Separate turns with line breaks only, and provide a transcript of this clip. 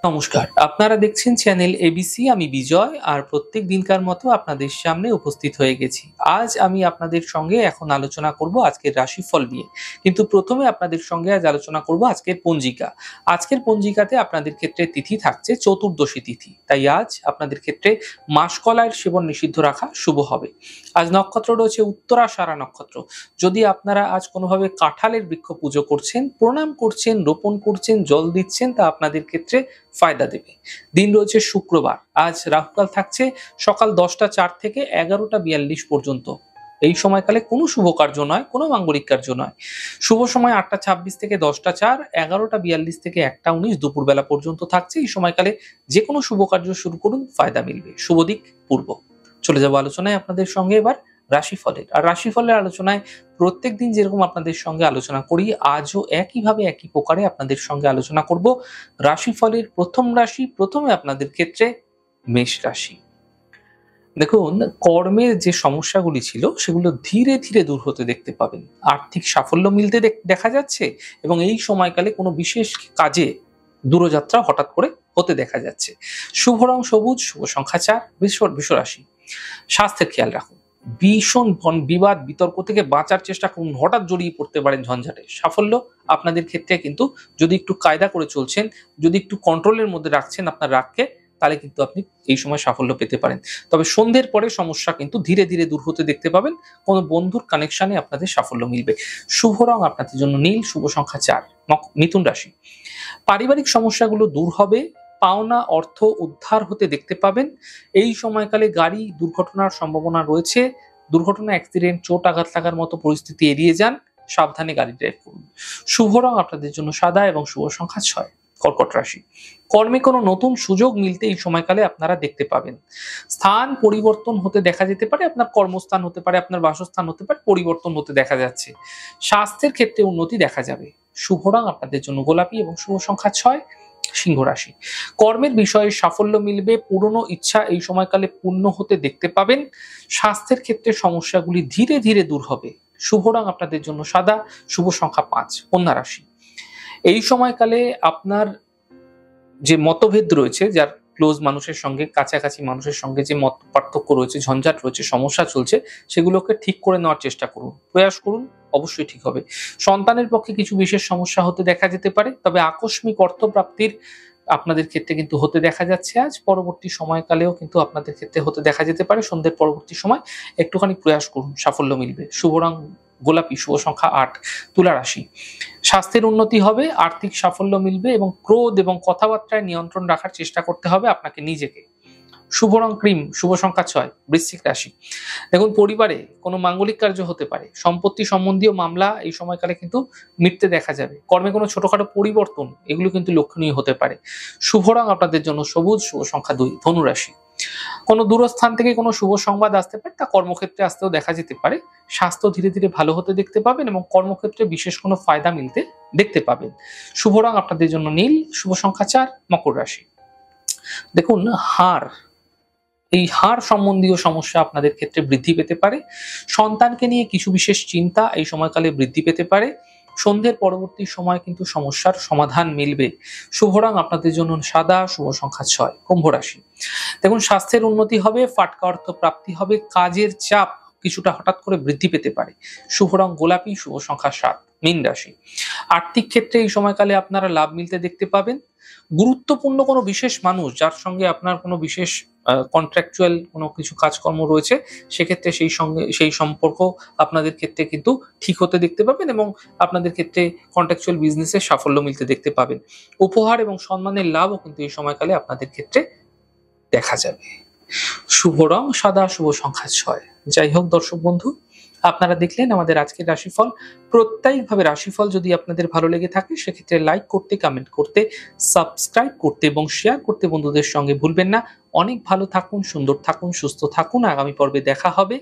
নমস্কার, আপনারা দেখছেন চ্যানেল এবিসি। আমি বিজয়, আর প্রত্যেক দিনকার মতো আপনাদের সামনে উপস্থিত হয়ে গেছি। আজ আমি আপনাদের সঙ্গে এখন আলোচনা করব আজকের রাশিফল নিয়ে। কিন্তু প্রথমে আপনাদের সঙ্গে আজ আলোচনা করব আজকের পঞ্জিকা। আজকের পঞ্জিকাতে আপনাদের ক্ষেত্রে তিথি থাকছে চতুর্দশী তিথি, তাই আজ আপনাদের ক্ষেত্রে মাসকলাইয়ের সেবন নিষিদ্ধ রাখা শুভ হবে। আজ নক্ষত্র রয়েছে উত্তরাষাঢ়া নক্ষত্র। যদি আপনারা আজ কোনোভাবে কাঁঠালের বৃক্ষ পুজো করছেন, প্রণাম করছেন, রোপণ করছেন, জল দিচ্ছেন, তা আপনাদের ক্ষেত্রে ফায়দা দেবে। দিন রয়েছে শুক্রবার। আজ রাহুকাল থাকছে সকাল 10টা 4 থেকে 11টা 42 পর্যন্ত। এই সময়কালে কোনো শুভ কার্য নয়, কোনো মাঙ্গলিক কার্য নয়। শুভ সময় 8টা 26 থেকে 10টা 4, 11টা 42 থেকে 1টা 19 দুপুরবেলা পর্যন্ত থাকছে। এই সময়কালে যে কোনো শুভ কার্য শুরু করুন, ফায়দা মিলবে। শুভ দিক পূর্ব। চলে যাবো আলোচনায় আপনাদের সঙ্গে এবার রাশিফলের। আর রাশিফলের আলোচনায় প্রত্যেকদিন যেরকম আপনাদের সঙ্গে আলোচনা করি, আজও একইভাবে একই প্রকারে আপনাদের সঙ্গে আলোচনা করব রাশিফলের প্রথম রাশি। প্রথমে আপনাদের ক্ষেত্রে মেষ রাশি। দেখুন, কর্মের যে সমস্যাগুলি ছিল সেগুলো ধীরে ধীরে দূর হতে দেখতে পাবেন। আর্থিক সাফল্য মিলতে দেখা যাচ্ছে, এবং এই সময়কালে কোনো বিশেষ কাজে দূরযাত্রা হঠাৎ করে হতে দেখা যাচ্ছে। শুভ রং সবুজ, শুভ সংখ্যা 4, বৃষ রাশি। স্বাস্থ্যের খেয়াল রাখুন। ভীষণ বিবাদ বিতর্ক থেকে বাঁচার চেষ্টা করুন। হঠাৎ জড়িয়ে পড়তে পারেন ঝঞ্ঝাটে। সাফল্য আপনাদের ক্ষেত্রে কিন্তু, যদি একটু কায়দা করে চলছেন, যদি একটু কন্ট্রোলের মধ্যে রাখছেন আপনার রাগকে, তাহলে কিন্তু আপনি এই সময় সাফল্য পেতে পারেন। তবে সন্ধ্যের পরে সমস্যা কিন্তু ধীরে ধীরে দূর হতে দেখতে পাবেন। কোনো বন্ধুর কানেকশনে আপনাদের সাফল্য মিলবে। শুভ রং আপনাদের জন্য নীল, শুভ সংখ্যা 4, মিথুন রাশি। পারিবারিক সমস্যাগুলো দূর হবে। পাওনা অর্থ উদ্ধার হতে দেখতে পাবেন। এই সময়কালে গাড়ি দুর্ঘটনার সম্ভাবনা রয়েছে। দুর্ঘটনা, অ্যাক্সিডেন্ট, চোট আঘাত লাগার মতো পরিস্থিতি এড়িয়ে যান। সাবধানে গাড়ি ড্রাইভ করুন। শুভ রং আপনাদের জন্য সাদা এবং শুভ সংখ্যা 6। কর্কট রাশি। কর্মে কোনো নতুন সুযোগ মিলতে এই সময়কালে আপনারা দেখতে পাবেন। স্থান পরিবর্তন হতে দেখা যেতে পারে। আপনার কর্মস্থান হতে পারে, আপনার বাসস্থান হতে পারে, পরিবর্তন হতে দেখা যাচ্ছে। স্বাস্থ্যের ক্ষেত্রে উন্নতি দেখা যাবে। শুভ রং আপনাদের জন্য গোলাপি এবং শুভ সংখ্যা 6। সিংহ রাশি। কর্মের বিষয়ে সাফল্য মিলবে। পুরনো ইচ্ছা এই সময়কালে পূর্ণ হতে দেখতে পাবেন। স্বাস্থ্যের ক্ষেত্রে সমস্যাগুলি ধীরে ধীরে দূর হবে। শুভ রং আপনাদের জন্য সাদা, শুভ সংখ্যা 5। কন্যা রাশি। এই সময়কালে আপনার যে মতভেদ রয়েছে, যার ক্লোজ মানুষের সঙ্গে, কাছাকাছি মানুষের সঙ্গে যে মত পার্থক্য রয়েছে, ঝঞ্ঝাট রয়েছে, সমস্যা চলছে, সেগুলোকে ঠিক করে নেওয়ার চেষ্টা করুন, প্রয়াস করুন, অবশ্যই ঠিক হবে। সন্তানের পক্ষে কিছু বিশেষ সমস্যা হতে দেখা যেতে পারে, তবে আকস্মিক অর্থপ্রাপ্তির আপনাদের ক্ষেত্রে কিন্তু হতে দেখা যাচ্ছে। আজ পরবর্তী সময়কালেও কিন্তু আপনাদের ক্ষেত্রে হতে দেখা যেতে পারে। সন্ধ্যের পরবর্তী সময় একটুখানি প্রয়াস করুন, সাফল্য মিলবে। শুভ রং গোলাপি, শুভ সংখ্যা 8। তুলা রাশি। স্বাস্থ্যের উন্নতি হবে, আর্থিক সাফল্য মিলবে, এবং ক্রোধ এবং কথাবার্তায় নিয়ন্ত্রণ রাখার চেষ্টা করতে হবে আপনাকে নিজেকে। শুভ রং ক্রিম, শুভ সংখ্যা 6। বৃশ্চিক রাশি। দেখুন, পরিবারে কোনো মাঙ্গলিক কার্য হতে পারে। সম্পত্তি সম্বন্ধীয় মামলা এই সময়কালে কিন্তু মিটতে দেখা যাবে। কর্মে কোনো ছোটখাটো পরিবর্তন, এগুলো কিন্তু লক্ষণীয় হতে পারে। শুভ রং আপনাদের জন্য সবুজ, শুভ সংখ্যা 2। ধনু রাশি। কোনো দূরস্থান থেকে কোনো শুভ সংবাদ আসতে পারে, তা কর্মক্ষেত্রে আসতেও দেখা যেতে পারে। স্বাস্থ্য ধীরে ধীরে ভালো হতে দেখতে পাবেন, এবং কর্মক্ষেত্রে বিশেষ কোনো ফায়দা মিলতে দেখতে পাবেন। শুভ রং আপনাদের জন্য নীল, শুভ সংখ্যা 4। মকর রাশি। দেখুন, এই হাড় সম্বন্ধীয় সমস্যা আপনাদের ক্ষেত্রে বৃদ্ধি পেতে পারে। সন্তানকে নিয়ে কিছু বিশেষ চিন্তা এই সময়কালে বৃদ্ধি পেতে পারে। সন্ধ্যের পরবর্তী সময় কিন্তু সমস্যার সমাধান মিলবে। শুভ রং আপনাদের জন্য সাদা, শুভ সংখ্যা 6। কুম্ভ রাশি। দেখুন, স্বাস্থ্যের উন্নতি হবে, ফাটকা অর্থ প্রাপ্তি হবে, কাজের চাপ কিছুটা হঠাৎ করে বৃদ্ধি পেতে পারে। শুভ রং গোলাপি, শুভ সংখ্যা 7। মীন রাশি। আর্থিক ক্ষেত্রে এই সময়কালে আপনারা লাভ মিলতে দেখতে পাবেন। গুরুত্বপূর্ণ কোনো বিশেষ মানুষ, যার সঙ্গে আপনার কোনো বিশেষ কন্ট্রাকচুয়াল কোনো কিছু কাজকর্ম রয়েছে, সেক্ষেত্রে সেই সম্পর্ক আপনাদের ক্ষেত্রে কিন্তু ঠিক হতে দেখতে পাবেন, এবং আপনাদের ক্ষেত্রে কন্ট্রাকচুয়াল বিজনেসে সাফল্য মিলতে দেখতে পাবেন। উপহার এবং সম্মানের লাভও কিন্তু এই সময়কালে আপনাদের ক্ষেত্রে দেখা যাবে। শুভ রং সাদা, শুভ সংখ্যা 6। যাই হোক দর্শক বন্ধু, আপনারা দেখলেন আমাদের আজকের রাশিফল। প্রত্যেকভাবে রাশিফল যদি আপনাদের ভালো লেগে থাকে, সেক্ষেত্রে লাইক করতে, কমেন্ট করতে, সাবস্ক্রাইব করতে এবং শেয়ার করতে বন্ধুদের সঙ্গে ভুলবেন না। অনেক ভালো থাকুন, সুন্দর থাকুন, সুস্থ থাকুন। আগামী পর্বে দেখা হবে।